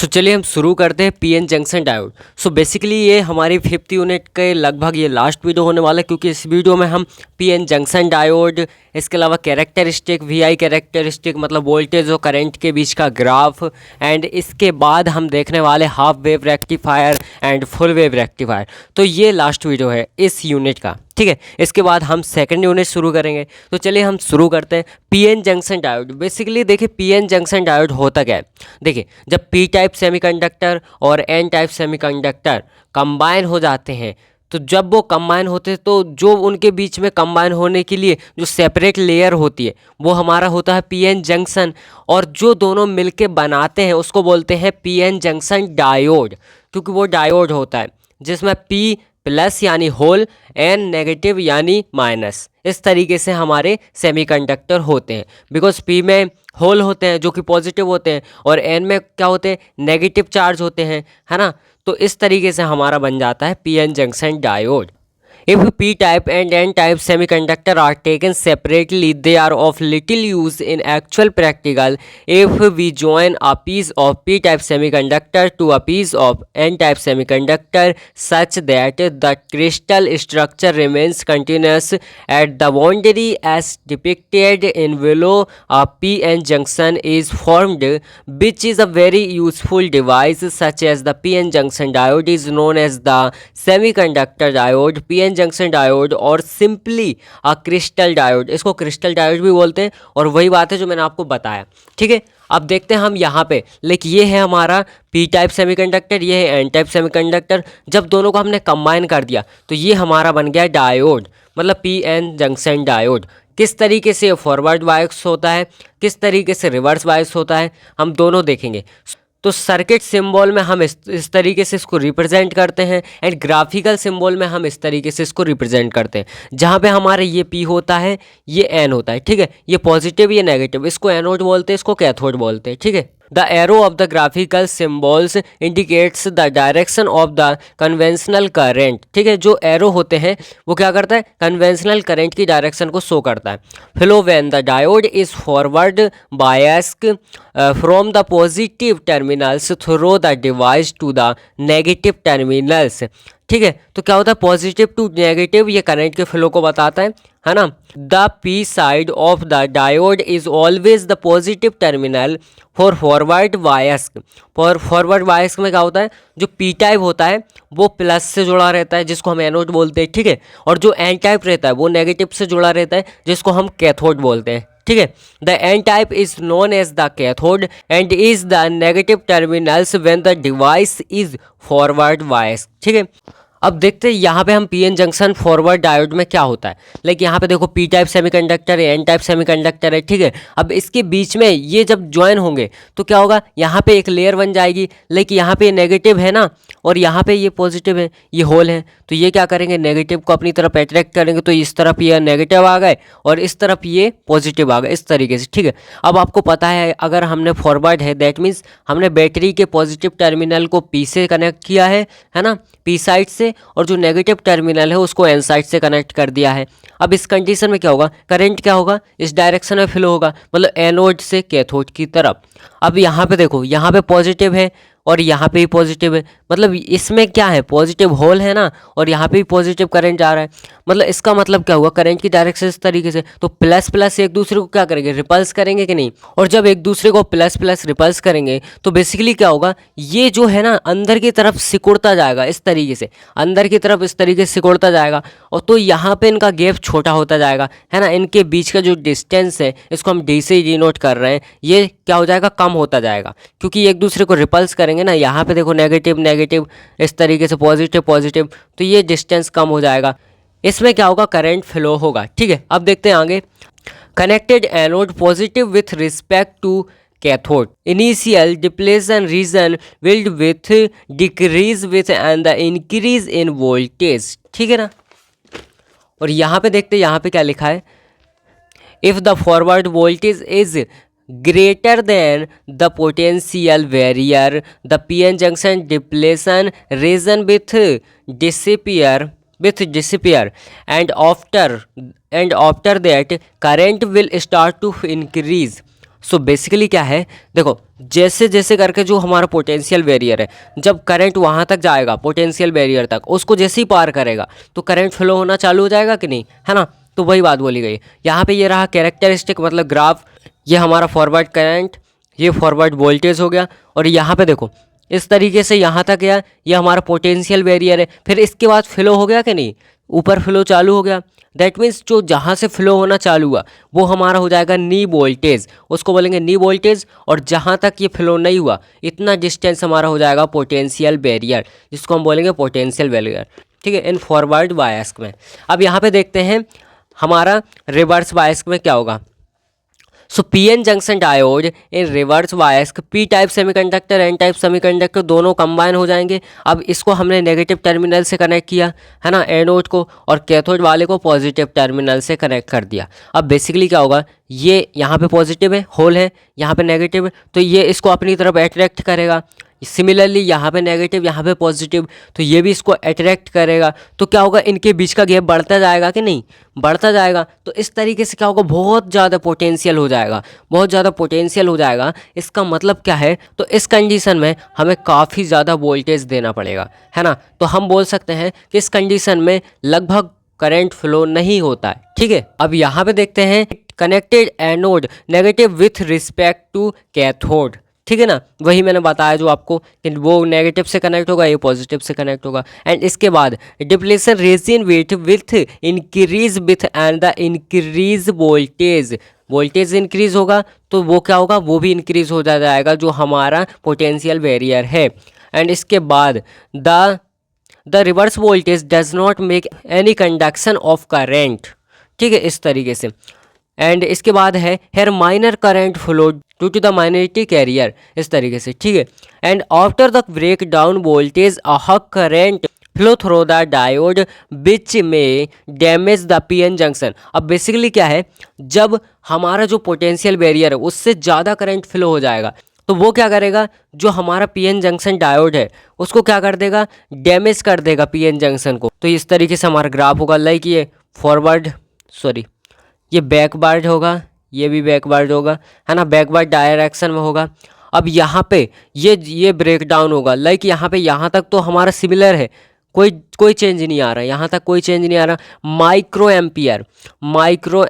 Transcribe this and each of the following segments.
चलिए हम शुरू करते हैं पीएन जंक्शन डायोड। बेसिकली ये हमारी 5th यूनिट के लगभग ये लास्ट वीडियो होने वाला है, क्योंकि इस वीडियो में हम पीएन जंक्शन डायोड, इसके अलावा कैरेक्टरिस्टिक, वीआई कैरेक्टरिस्टिक मतलब वोल्टेज और करंट के बीच का ग्राफ, एंड इसके बाद हम देखने वाले half wave rectifier and full wave rectifier. तो ये लास्ट वीडियो है इस यूनिट का, ठीक है। इसके बाद हम सेकंड यूनिट शुरू करेंगे। तो चलिए हम शुरू करते हैं पीएन जंक्शन डायोड। बेसिकली देखिए पीएन जंक्शन डायोड होता क्या है। देखिए जब पी टाइप सेमीकंडक्टर और एन टाइप सेमीकंडक्टर कंबाइन हो जाते हैं, तो जब वो कंबाइन होते हैं तो जो उनके बीच में कंबाइन होने के लिए जो सेपरेट लेयर होती है वो हमारा होता है पीएन जंक्शन, और जो दोनों मिलके बनाते हैं उसको बोलते हैं पीएन जंक्शन डायोड, क्योंकि वो डायोड होता है जिसमें पी प्लस यानी होल, एन नेगेटिव यानी माइनस। इस तरीके से हमारे सेमीकंडक्टर होते हैं, बिकॉज पी में होल होते हैं जो कि पॉजिटिव होते हैं, और एन में क्या होते हैं, नेगेटिव चार्ज होते हैं, है ना। तो इस तरीके से हमारा बन जाता है PN junction diode. If p-type and n-type semiconductor are taken separately, they are of little use in actual practical. If we join a piece of p-type semiconductor to a piece of n-type semiconductor such that the crystal structure remains continuous at the boundary as depicted in below, a p-n junction is formed, which is a very useful device. Such as the p-n junction diode is known as the semiconductor diode, p-n junction diode और simply a crystal diode. इसको crystal diode भी बोलते हैं, और वही बात है जो मैंने आपको बताया, ठीक है। अब देखते हैं हम यहाँ पे, लेकिन ये है हमारा पी टाइप सेमीकंडक्टर, ये है एन टाइप सेमीकंडक्टर। जब दोनों को हमने कंबाइन कर दिया तो ये हमारा बन गया डायोड, मतलब पी एन जंक्शन डायोड। किस तरीके से फॉरवर्ड बायस होता है, किस तरीके से रिवर्स बायस होता है, हम दोनों देखेंगे। तो सर्किट सिंबल में हम इस तरीके से इसको रिप्रेजेंट करते हैं, एंड ग्राफिकल सिंबल में हम इस तरीके से इसको रिप्रेजेंट करते हैं, जहाँ पे हमारे ये पी होता है, ये एन होता है, ठीक है। ये पॉजिटिव, ये नेगेटिव, इसको एनोड बोलते हैं, इसको कैथोड बोलते हैं, ठीक है। The arrow of the graphical symbols indicates the direction of the conventional current, ठीक है। जो एरो होते हैं वो क्या करता है, कन्वेंशनल करंट की डायरेक्शन को शो करता है। Flow when the diode is forward biased from the positive terminals through the device to the negative terminals, ठीक है। तो क्या होता है, पॉजिटिव टू नेगेटिव, ये करंट के फ्लो को बताता है ना। The P side of the diode is always the positive terminal for forward bias. For forward bias में क्या होता है, जो पी टाइप होता है वो प्लस से जुड़ा रहता है, जिसको हम एनोड बोलते हैं, ठीक है। और जो एन टाइप रहता है वो नेगेटिव से जुड़ा रहता है, जिसको हम कैथोड बोलते हैं, ठीक है। The N type is known as the cathode and is the negative terminals when the device is forward bias, ठीक है। अब देखते हैं यहाँ पे हम पीएन जंक्शन फॉरवर्ड डायोड में क्या होता है। लाइक यहाँ पे देखो पी टाइप सेमीकंडक्टर है, एन टाइप सेमीकंडक्टर है, ठीक है। अब इसके बीच में ये जब ज्वाइन होंगे तो क्या होगा, यहाँ पे एक लेयर बन जाएगी। लाइक यहाँ पे नेगेटिव है ना, और यहाँ पे ये पॉजिटिव है, ये होल है। तो ये क्या करेंगे, नेगेटिव को अपनी तरफ अट्रैक्ट करेंगे, तो इस तरफ ये नेगेटिव आ गए और इस तरफ ये पॉजिटिव आ गए, इस तरीके से, ठीक है। अब आपको पता है अगर हमने फॉरवर्ड है, दैट मीन्स हमने बैटरी के पॉजिटिव टर्मिनल को पी से कनेक्ट किया है ना, पी साइड से, और जो नेगेटिव टर्मिनल है उसको एन साइड से कनेक्ट कर दिया है। अब इस कंडीशन में क्या होगा, करंट क्या होगा, इस डायरेक्शन में फ्लो होगा, मतलब एनोड से कैथोड की तरफ। अब यहाँ पे देखो, यहाँ पे पॉजिटिव है और यहाँ पे भी पॉजिटिव है, मतलब इसमें क्या है, पॉजिटिव होल है ना, और यहाँ पे भी पॉजिटिव करंट जा रहा है। मतलब इसका मतलब क्या हुआ, करंट की डायरेक्शन इस तरीके से। तो प्लस प्लस एक दूसरे को क्या करेंगे, रिपल्स करेंगे कि नहीं। और जब एक दूसरे को प्लस प्लस रिपल्स करेंगे तो बेसिकली क्या होगा, ये जो है ना अंदर की तरफ सिकुड़ता जाएगा, इस तरीके से अंदर की तरफ इस तरीके से सिकुड़ता जाएगा, और तो यहाँ पे इनका गैप छोटा होता जाएगा, है ना। इनके बीच का जो डिस्टेंस है इसको हम डी से डिनोट कर रहे हैं, ये क्या हो जाएगा, कम होता जाएगा, क्योंकि एक दूसरे को रिपल्स करेंगे ना। यहाँ पे देखो नेगेटिव नेगेटिव, इस तरीके से पॉजिटिव पॉजिटिव, तो ये डिस्टेंस कम हो जाएगा। इसमें क्या होगा, करंट फ्लो होगा, ठीक है। अब देखते हैं आगे। Connected anode positive with respect to cathode, initial depletion region wild with decrease with and the increase in voltage, ठीक है ना। और यहाँ पे देखते हैं, यहाँ पे क्या लिखा है, if the forward voltage is greater than the potential barrier, the PN junction depletion region disappear and after that current will start to increase. So basically क्या है, देखो जैसे जैसे करके जो हमारा पोटेंशियल बैरियर है, जब करंट वहाँ तक जाएगा पोटेंशियल बैरियर तक, उसको जैसे ही पार करेगा तो करंट फ्लो होना चालू हो जाएगा कि नहीं, है ना। तो वही बात बोली गई यहाँ पे। ये रहा कैरेक्टरिस्टिक मतलब ग्राफ, ये हमारा फॉरवर्ड करंट, ये फॉरवर्ड वोल्टेज हो गया। और यहाँ पे देखो इस तरीके से यहाँ तक गया, ये हमारा पोटेंशियल बैरियर है। फिर इसके बाद फ्लो हो गया कि नहीं, ऊपर फ्लो चालू हो गया। दैट मीन्स जो जहाँ से फ्लो होना चालू हुआ वो हमारा हो जाएगा नी वोल्टेज, उसको बोलेंगे नी वोल्टेज। और जहाँ तक ये फ्लो नहीं हुआ इतना डिस्टेंस हमारा हो जाएगा पोटेंशियल बैरियर, जिसको हम बोलेंगे पोटेंशियल बैरियर, ठीक है, इन फॉरवर्ड बायस में। अब यहाँ पे देखते हैं हमारा रिवर्स बायस में क्या होगा। So PN junction diode in reverse bias, P type semiconductor N type semiconductor दोनों कंबाइन हो जाएंगे। अब इसको हमने नेगेटिव टर्मिनल से कनेक्ट किया है ना, एनोड को, और कैथोड वाले को पॉजिटिव टर्मिनल से कनेक्ट कर दिया। अब बेसिकली क्या होगा, ये यहाँ पे पॉजिटिव है, होल है, यहाँ पे नेगेटिव है, तो ये इसको अपनी तरफ अट्रैक्ट करेगा। सिमिलरली यहाँ पे नेगेटिव, यहाँ पे पॉजिटिव, तो ये भी इसको अट्रैक्ट करेगा। तो क्या होगा, इनके बीच का गैप बढ़ता जाएगा कि नहीं, बढ़ता जाएगा। तो इस तरीके से क्या होगा, बहुत ज़्यादा पोटेंशियल हो जाएगा, बहुत ज़्यादा पोटेंशियल हो जाएगा। इसका मतलब क्या है, तो इस कंडीशन में हमें काफ़ी ज़्यादा वोल्टेज देना पड़ेगा, है ना। तो हम बोल सकते हैं कि इस कंडीशन में लगभग करंट फ्लो नहीं होता है, ठीक है। अब यहाँ पे देखते हैं connected anode negative with respect to cathode, ठीक है ना। वही मैंने बताया जो आपको कि वो नेगेटिव से कनेक्ट होगा, ये पॉजिटिव से कनेक्ट होगा। एंड इसके बाद depletion region with increase with and the increase voltage, voltage increase होगा तो वो क्या होगा, वो भी इंक्रीज हो जाएगा जो हमारा पोटेंशियल बैरियर है। एंड इसके बाद the reverse voltage does not make any conduction of current, ठीक है, इस तरीके से। एंड इसके बाद है here minor current flow to the minority carrier, इस तरीके से, ठीक है। And after the break down voltage a current flow through the diode which may damage the PN junction. अब बेसिकली क्या है, जब हमारा जो पोटेंशियल बैरियर है उससे ज़्यादा करंट फ्लो हो जाएगा तो वो क्या करेगा, जो हमारा पीएन जंक्शन डायोड है उसको क्या कर देगा, डैमेज कर देगा पीएन जंक्शन को। तो इस तरीके से हमारा ग्राफ होगा, लाइक ये फॉरवर्ड ये बैकवर्ड होगा, ये भी बैकवर्ड होगा, है ना, बैकवर्ड डायरेक्शन में होगा। अब यहाँ पे ये ब्रेक डाउन होगा, लाइक यहाँ पे यहाँ तक तो हमारा सिमिलर है, कोई चेंज नहीं आ रहा, यहाँ तक कोई चेंज नहीं आ रहा। माइक्रो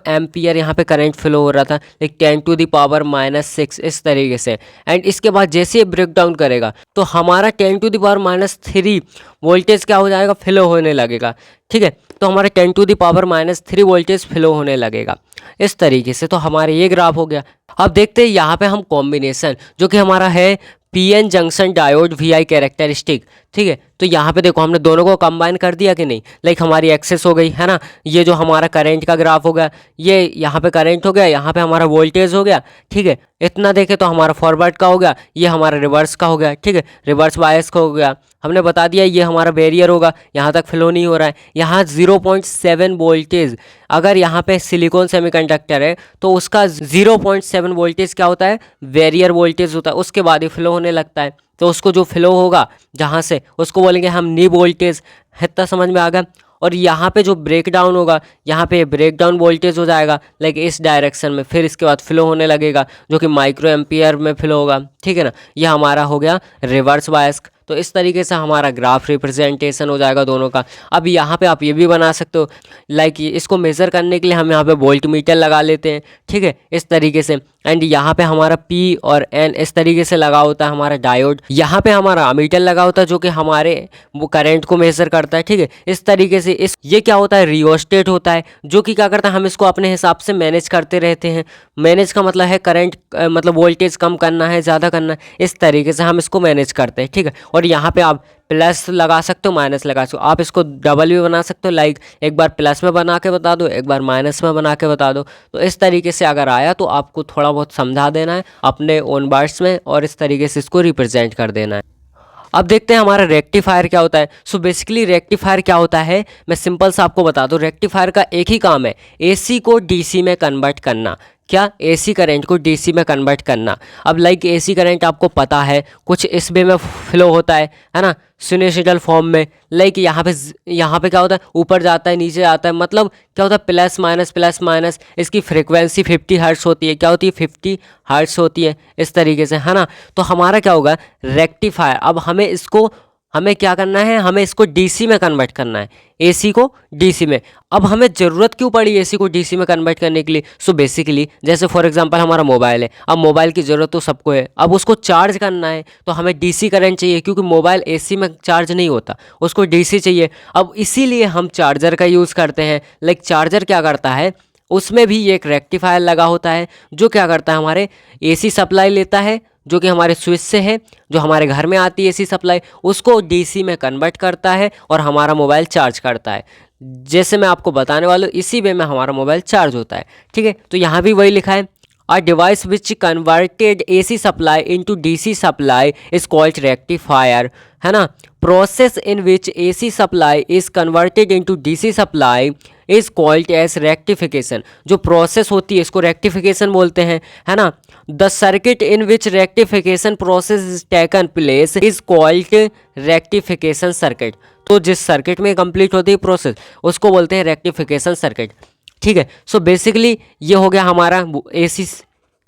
एम्पियर यहाँ पे करंट फ्लो हो रहा था, लाइक 10⁻⁻⁶ इस तरीके से। एंड इसके बाद जैसे ये ब्रेक डाउन करेगा तो हमारा 10⁻³ वोल्टेज क्या हो जाएगा, फ्लो होने लगेगा, ठीक है। तो हमारा 10⁻³ वोल्टेज फ्लो होने लगेगा इस तरीके से। तो हमारे ये ग्राफ हो गया। अब देखते हैं यहाँ पे हम कॉम्बिनेशन जो कि हमारा है PN junction diode VI characteristic, ठीक है। तो यहाँ पे देखो हमने दोनों को कंबाइन कर दिया कि नहीं, लाइक हमारी एक्सेस हो गई, है ना। ये जो हमारा करंट का ग्राफ हो गया, ये यहाँ पे करंट हो गया, यहाँ पे हमारा वोल्टेज हो गया, ठीक है। इतना देखे तो हमारा फॉरवर्ड का हो गया, ये हमारा रिवर्स का हो गया, ठीक है, रिवर्स बायस का हो गया। हमने बता दिया ये हमारा बैरियर होगा, यहाँ तक फ्लो नहीं हो रहा है। यहाँ 0.7 वोल्टेज, अगर यहाँ पे सिलिकॉन सेमीकंडक्टर है तो उसका 0.7 वोल्टेज क्या होता है, बैरियर वोल्टेज होता है, उसके बाद ही फ्लो होने लगता है। तो उसको जो फ्लो होगा जहाँ से उसको बोलेंगे हम नी वोल्टेज, इतना समझ में आ गया। और यहाँ पे जो ब्रेक डाउन होगा, यहाँ पे ब्रेक डाउन वोल्टेज हो जाएगा लाइक इस डायरेक्शन में, फिर इसके बाद फ्लो होने लगेगा जो कि माइक्रो एम्पियर में फ्लो होगा, ठीक है ना। यह हमारा हो गया रिवर्स बायस। तो इस तरीके से हमारा ग्राफ रिप्रेजेंटेशन हो जाएगा दोनों का। अब यहाँ पे आप ये भी बना सकते हो, लाइक इसको मेज़र करने के लिए हम यहाँ पे वोल्ट मीटर लगा लेते हैं, ठीक है, इस तरीके से। एंड यहाँ पे हमारा P और N इस तरीके से लगा होता है हमारा डायोड। यहाँ पे हमारा अमीटर लगा होता है जो कि हमारे वो करंट को मेज़र करता है, ठीक है, इस तरीके से। ये क्या होता है, रियोस्टेट होता है, जो कि क्या करता है, हम इसको अपने हिसाब से मैनेज करते रहते हैं। मैनेज का मतलब है करंट, मतलब वोल्टेज कम करना है, ज़्यादा करना है, इस तरीके से हम इसको मैनेज करते हैं, ठीक है। और यहाँ पे आप प्लस लगा सकते हो, माइनस लगा सकते हो, आप इसको डबल भी बना सकते हो, लाइक एक बार प्लस में बना के बता दो, एक बार माइनस में बना के बता दो। तो इस तरीके से अगर आया तो आपको थोड़ा बहुत समझा देना है अपने ओन वर्ड्स में और इस तरीके से इसको रिप्रेजेंट कर देना है। अब देखते हैं हमारा रेक्टिफायर क्या होता है। सो बेसिकली रेक्टिफायर क्या होता है, मैं सिंपल सा आपको बता दूं। रेक्टिफायर का एक ही काम है, एसी को डीसी में कन्वर्ट करना, क्या, एसी करंट को डीसी में कन्वर्ट करना। अब लाइक एसी करंट आपको पता है कुछ इस वे में फ्लो होता है ना, सिनुसॉइडल फॉर्म में। लाइक यहाँ पे क्या होता है, ऊपर जाता है नीचे आता है, मतलब क्या होता है प्लस माइनस। इसकी फ्रिक्वेंसी 50 हर्ट्ज होती है। क्या होती है, 50 हर्ट्ज होती है इस तरीके से, है ना। तो हमारा क्या होगा, रेक्टिफायर। अब हमें क्या करना है, हमें इसको डीसी में कन्वर्ट करना है, एसी को डीसी में। अब हमें ज़रूरत क्यों पड़ी एसी को डीसी में कन्वर्ट करने के लिए। सो बेसिकली जैसे फॉर एग्जांपल हमारा मोबाइल है, अब मोबाइल की ज़रूरत तो सबको है, अब उसको चार्ज करना है तो हमें डीसी करंट चाहिए, क्योंकि मोबाइल एसी में चार्ज नहीं होता, उसको डीसी चाहिए। अब इसीलिए हम चार्जर का यूज़ करते हैं। लाइक चार्जर क्या करता है, उसमें भी एक रेक्टिफायर लगा होता है जो क्या करता है, हमारे एसी सप्लाई लेता है जो कि हमारे स्विच से है, जो हमारे घर में आती है एसी सप्लाई, उसको डीसी में कन्वर्ट करता है और हमारा मोबाइल चार्ज करता है। जैसे मैं आपको बताने वाला हूँ, इसी वे में हमारा मोबाइल चार्ज होता है। ठीक है, तो यहाँ भी वही लिखा है, a device which converted AC supply into DC supply is called rectifier, है ना। Process in which AC supply is converted into DC supply is called as rectification. जो प्रोसेस होती है इसको रेक्टिफिकेशन बोलते हैं, है ना। The circuit in which rectification process is taken place is called rectification circuit. तो जिस सर्किट में कंप्लीट होती है प्रोसेस उसको बोलते हैं रेक्टिफिकेशन सर्किट। ठीक है, सो बेसिकली ये हो गया हमारा एसी,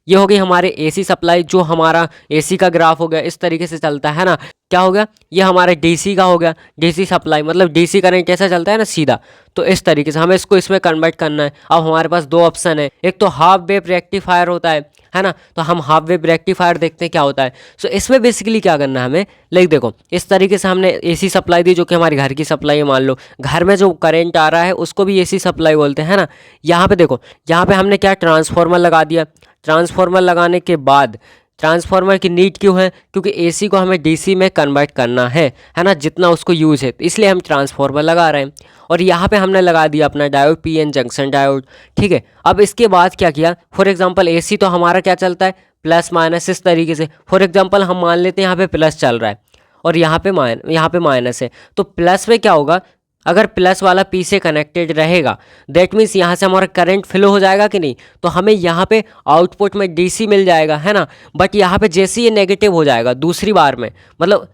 ये हो गई हमारे एसी सप्लाई, जो हमारा एसी का ग्राफ हो गया इस तरीके से चलता है ना। क्या हो गया, ये हमारे डीसी का हो गया, डीसी सप्लाई मतलब डीसी करंट कैसा चलता है ना, सीधा। तो इस तरीके से हमें इसको इसमें कन्वर्ट करना है। अब हमारे पास दो ऑप्शन है, एक तो हाफ वेव रेक्टिफायर होता है ना। तो हम हाफ वेव रेक्टिफायर देखते हैं क्या होता है। सो इसमें बेसिकली क्या करना है हमें, लाइक देखो इस तरीके से हमने एसी सप्लाई दी जो कि हमारे घर की सप्लाई है। मान लो घर में जो करंट आ रहा है उसको भी एसी सप्लाई बोलते हैं ना। यहाँ पे देखो, यहाँ पे हमने क्या ट्रांसफार्मर लगा दिया। ट्रांसफार्मर लगाने के बाद, ट्रांसफार्मर की नीड क्यों है, क्योंकि एसी को हमें डीसी में कन्वर्ट करना है ना, जितना उसको यूज़ है, तो इसलिए हम ट्रांसफार्मर लगा रहे हैं। और यहाँ पे हमने लगा दिया अपना डायोड, पीएन जंक्शन डायोड। ठीक है, अब इसके बाद क्या किया, फॉर एग्जांपल एसी तो हमारा क्या चलता है, प्लस माइनस इस तरीके से। फॉर एग्जांपल हम मान लेते हैं यहाँ पे प्लस चल रहा है और यहाँ पे माइनस है, तो प्लस में क्या होगा, अगर प्लस वाला पी से कनेक्टेड रहेगा दैट मीन्स यहाँ से हमारा करंट फ्लो हो जाएगा कि नहीं, तो हमें यहाँ पे आउटपुट में डीसी मिल जाएगा, है ना। बट यहाँ पे जैसे ये नेगेटिव हो जाएगा दूसरी बार में, मतलब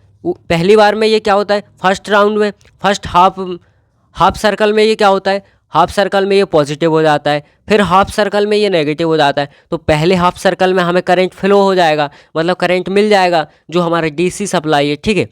पहली बार में ये क्या होता है, फर्स्ट राउंड में, फर्स्ट हाफ सर्कल में ये क्या होता है, हाफ सर्कल में ये पॉजिटिव हो जाता है, फिर हाफ सर्कल में ये नेगेटिव हो जाता है। तो पहले हाफ सर्कल में हमें करंट फ्लो हो जाएगा, मतलब करंट मिल जाएगा जो हमारा डीसी सप्लाई है। ठीक है,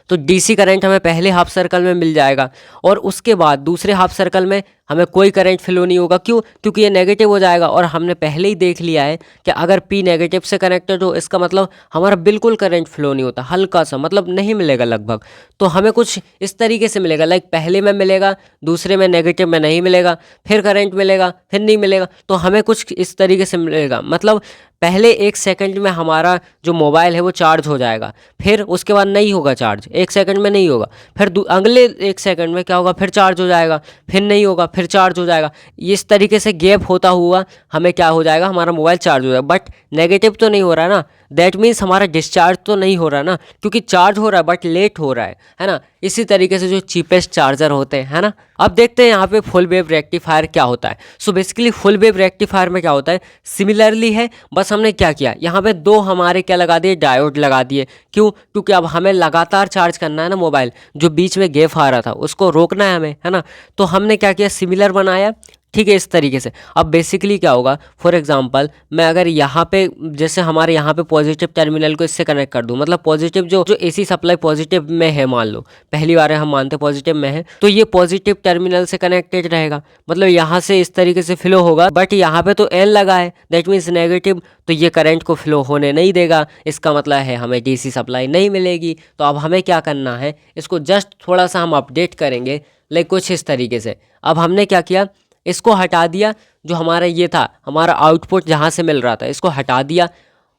तो डीसी करंट हमें पहले हाफ सर्कल में मिल जाएगा और उसके बाद दूसरे हाफ सर्कल में हमें कोई करंट फ्लो नहीं होगा। क्यों, क्योंकि ये नेगेटिव हो जाएगा और हमने पहले ही देख लिया है कि अगर पी नेगेटिव से कनेक्टेड हो इसका मतलब हमारा बिल्कुल करंट फ्लो नहीं होता, हल्का सा, मतलब नहीं मिलेगा लगभग। तो हमें कुछ इस तरीके से मिलेगा, लाइक पहले में मिलेगा, दूसरे में नेगेटिव में नहीं मिलेगा, फिर करंट मिलेगा, फिर नहीं मिलेगा। तो हमें कुछ इस तरीके से मिलेगा, मतलब पहले 1 सेकंड में हमारा जो मोबाइल है वो चार्ज हो जाएगा, फिर उसके बाद नहीं होगा चार्ज, 1 सेकंड में नहीं होगा, फिर अगले 1 सेकंड में क्या होगा, फिर चार्ज हो जाएगा, फिर नहीं होगा, फिर चार्ज हो जाएगा। इस तरीके से गैप होता हुआ हमें क्या हो जाएगा, हमारा मोबाइल चार्ज हो जाएगा। बट नेगेटिव तो नहीं हो रहा ना, दैट मीन्स हमारा डिस्चार्ज तो नहीं हो रहा ना, क्योंकि चार्ज हो रहा है बट लेट हो रहा है ना। इसी तरीके से जो चीपेस्ट चार्जर होते हैं, है ना। अब देखते हैं यहाँ पे फुल वेव रेक्टिफायर क्या होता है। So basically full wave rectifier में क्या होता है, सिमिलरली है, बस हमने क्या किया, यहाँ पे दो हमारे क्या लगा दिए, डायोड लगा दिए। क्यों, क्योंकि अब हमें लगातार चार्ज करना है ना मोबाइल, जो बीच में गैप आ रहा था उसको रोकना है हमें, है ना। तो हमने क्या किया, सिमिलर बनाया। ठीक है, इस तरीके से। अब बेसिकली क्या होगा, फॉर एग्जांपल मैं अगर यहाँ पे जैसे हमारे यहाँ पे पॉजिटिव टर्मिनल को इससे कनेक्ट कर दूँ, मतलब पॉजिटिव जो एसी सप्लाई पॉजिटिव में है, मान लो पहली बार है हम मानते पॉजिटिव में है, तो ये पॉजिटिव टर्मिनल से कनेक्टेड रहेगा, मतलब यहाँ से इस तरीके से फ्लो होगा। बट यहाँ पे तो एन लगा है, दैट मीन्स नेगेटिव, तो ये करंट को फ्लो होने नहीं देगा। इसका मतलब है हमें डीसी सप्लाई नहीं मिलेगी। तो अब हमें क्या करना है, इसको जस्ट थोड़ा सा हम अपडेट करेंगे, लाइक कुछ इस तरीके से। अब हमने क्या किया, इसको हटा दिया, जो हमारा ये था, हमारा आउटपुट जहाँ से मिल रहा था इसको हटा दिया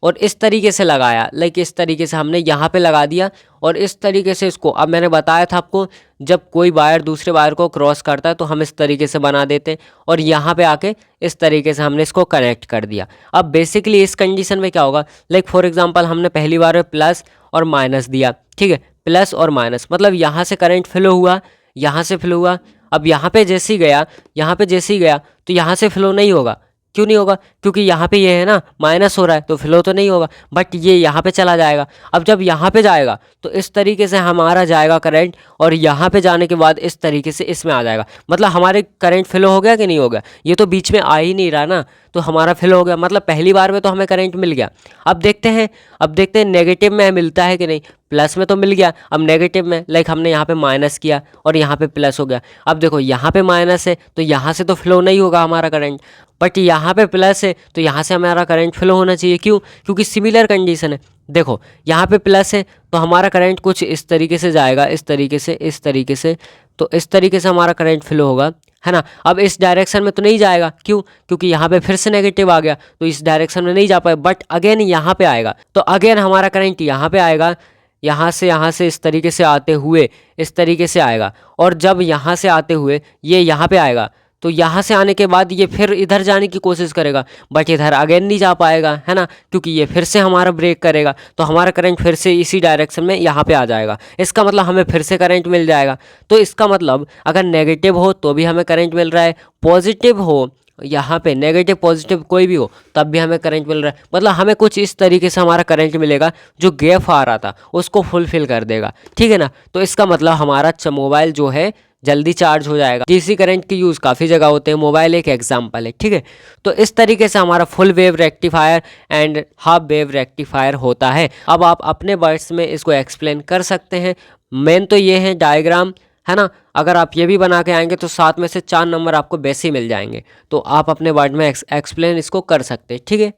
और इस तरीके से लगाया, लाइक इस तरीके से हमने यहाँ पे लगा दिया और इस तरीके से इसको, अब मैंने बताया था आपको, जब कोई वायर दूसरे वायर को क्रॉस करता है तो हम इस तरीके से बना देते और यहाँ पे आके इस तरीके से हमने इसको कनेक्ट कर दिया। अब बेसिकली इस कंडीशन में क्या होगा, लाइक फॉर एग्जांपल हमने पहली बार में प्लस और माइनस दिया। ठीक है, प्लस और माइनस, मतलब यहाँ से करंट फ्लो हुआ, यहाँ से फ्लो हुआ। अब यहाँ पे जैसे ही गया, यहाँ पे जैसे ही गया तो यहाँ से फ्लो नहीं होगा, क्यों नहीं होगा? क्योंकि यहाँ पे ये है ना माइनस हो रहा है तो फ्लो तो नहीं होगा, बट ये यहाँ पे चला जाएगा। अब जब यहाँ पे जाएगा तो इस तरीके से हमारा जाएगा करंट, और यहाँ पे जाने के बाद इस तरीके से इसमें आ जाएगा। मतलब हमारे करंट फ्लो हो गया कि नहीं हो गया? ये तो बीच में आ ही नहीं रहा ना, तो हमारा फ्लो हो गया। मतलब पहली बार में तो हमें करंट मिल गया। अब देखते हैं नेगेटिव में मिलता है कि नहीं। प्लस में तो मिल गया, अब नेगेटिव में लाइक हमने यहाँ पे माइनस किया और यहाँ पे प्लस हो गया। अब देखो यहाँ पे माइनस है तो यहाँ से तो फ्लो नहीं होगा हमारा करंट, बट यहाँ पे प्लस है तो यहाँ से हमारा करंट फ्लो होना चाहिए। क्यों? क्योंकि सिमिलर कंडीशन है। देखो यहाँ पे प्लस है तो हमारा करंट कुछ इस तरीके से जाएगा, इस तरीके से, इस तरीके से, तो इस तरीके से हमारा करंट फ्लो होगा, है ना। अब इस डायरेक्शन में तो नहीं जाएगा, क्यों? क्योंकि यहाँ पे फिर से नेगेटिव आ गया तो इस डायरेक्शन में नहीं जा पाए, बट अगेन यहाँ पे आएगा तो अगेन हमारा करंट यहाँ पे आएगा, यहाँ से इस तरीके से आते हुए इस तरीके से आएगा, और जब यहाँ से आते हुए ये यहाँ पे आएगा तो यहाँ से आने के बाद ये फिर इधर जाने की कोशिश करेगा, बट इधर अगेन नहीं जा पाएगा, है ना, क्योंकि ये फिर से हमारा ब्रेक करेगा तो हमारा करंट फिर से इसी डायरेक्शन में यहाँ पे आ जाएगा। इसका मतलब हमें फिर से करंट मिल जाएगा। तो इसका मतलब अगर नेगेटिव हो तो भी हमें करंट मिल रहा है, पॉजिटिव हो, यहाँ पे नेगेटिव पॉजिटिव कोई भी हो तब भी हमें करंट मिल रहा है। मतलब हमें कुछ इस तरीके से हमारा करंट मिलेगा जो गैप आ रहा था उसको फुलफिल कर देगा, ठीक है ना। तो इसका मतलब हमारा मोबाइल जो है जल्दी चार्ज हो जाएगा। डीसी करंट के यूज़ काफ़ी जगह होते हैं, मोबाइल एक एग्जांपल है, ठीक है। तो इस तरीके से हमारा full wave rectifier and half wave rectifier होता है। अब आप अपने वर्ड्स में इसको एक्सप्लेन कर सकते हैं। मेन तो ये है डायग्राम, है ना। अगर आप ये भी बना के आएंगे तो 7 में से 4 नंबर आपको वैसे ही मिल जाएंगे। तो आप अपने वर्ड में एक्सप्लेन इसको कर सकते हैं, ठीक है।